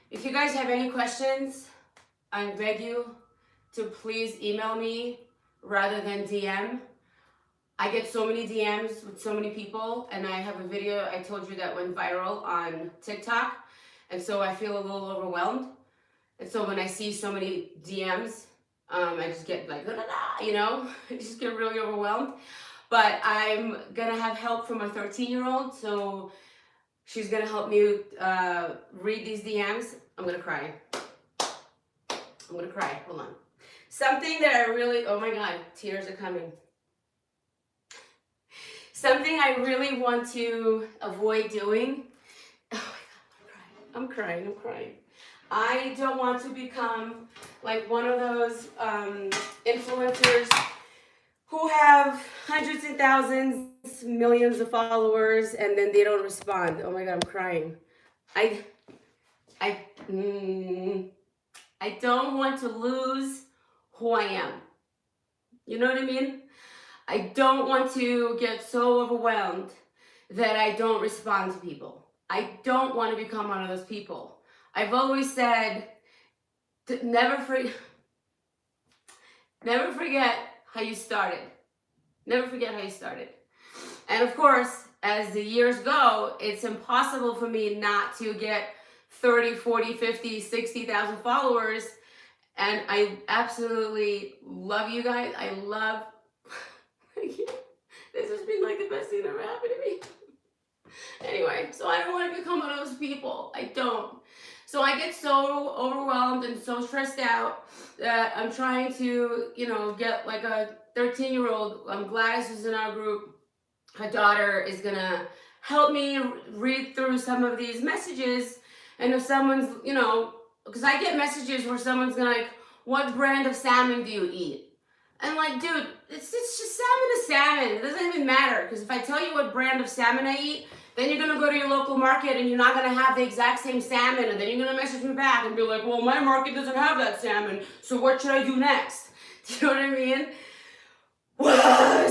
if you guys have any questions, I beg you to please email me rather than DM. I get so many DMs with so many people, and I have a video I told you that went viral on TikTok, and so I feel a little overwhelmed. And so when I see so many DMs, I just get like, you know, I just get really overwhelmed. But I'm gonna have help from a 13-year-old, so she's gonna help me read these DMs. I'm gonna cry. I'm gonna cry. Hold on. Something that I really, oh my God, tears are coming. Something I really want to avoid doing. Oh my God, I'm crying. I don't want to become like one of those influencers who have hundreds and thousands, millions of followers, and then they don't respond. Oh my God, I'm crying. I don't want to lose who I am. You know what I mean? I don't want to get so overwhelmed that I don't respond to people. I don't want to become one of those people. I've always said to never forget how you started. Never forget how you started. And of course, as the years go, it's impossible for me not to get 30, 40, 50, 60,000 followers. And I absolutely love you guys. I love, this has been like the best thing that ever happened to me. Anyway, so I don't want to become one of those people. I don't. So I get so overwhelmed and so stressed out that I'm trying to, you know, get like a 13-year-old. Gladys is in our group. Her daughter is gonna help me read through some of these messages. And if someone's, you know, because I get messages where someone's gonna like, what brand of salmon do you eat? And like, dude, it's just salmon is salmon. It doesn't even matter. Because if I tell you what brand of salmon I eat, then you're going to go to your local market and you're not going to have the exact same salmon. And then you're going to message me back and be like, well, my market doesn't have that salmon. So what should I do next? Do you know what I mean?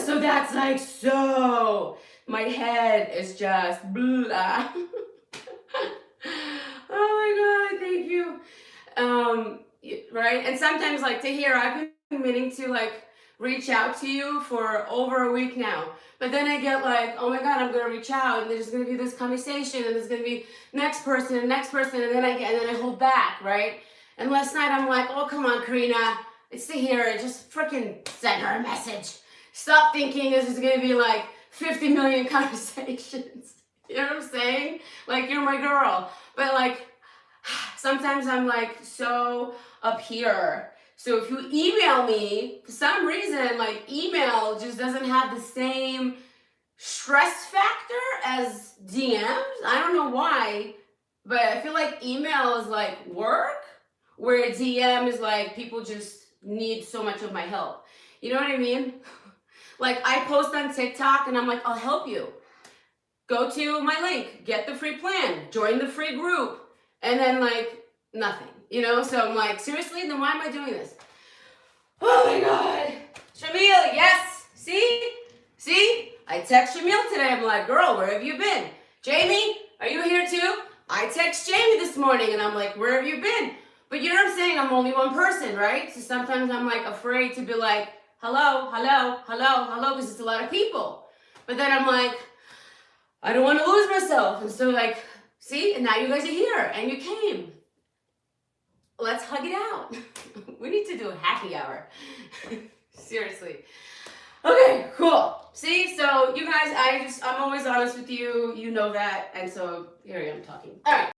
So that's like, so my head is just blah. Oh my God, thank you. Right? And sometimes like Tahir, I've been meaning to like reach out to you for over a week now. But then I get like, oh my God, I'm gonna reach out and there's gonna be this conversation and there's gonna be next person and then I hold back, right? And last night I'm like, oh come on, Karina, it's Tahir, just freaking send her a message. Stop thinking this is gonna be like 50 million conversations. You know what I'm saying? Like you're my girl. But like sometimes I'm like so up here. So if you email me, for some reason, like email just doesn't have the same stress factor as DMs. I don't know why, but I feel like email is like work, where DM is like people just need so much of my help. You know what I mean? Like I post on TikTok and I'm like, I'll help you. Go to my link, get the free plan, join the free group, and then like nothing. You know, so I'm like, seriously, then why am I doing this? Oh my God. Shamil, yes. See? I text Shamil today. I'm like, girl, where have you been? Jamie, are you here too? I text Jamie this morning and I'm like, where have you been? But you know what I'm saying? I'm only one person, right? So sometimes I'm like afraid to be like, hello, because it's a lot of people. But then I'm like, I don't want to lose myself. And so like, see, and now you guys are here and you came. Let's hug it out. We need to do a happy hour. Seriously. Okay, cool. See, so you guys, I'm always honest with you. You know that. And so here I am talking. All right.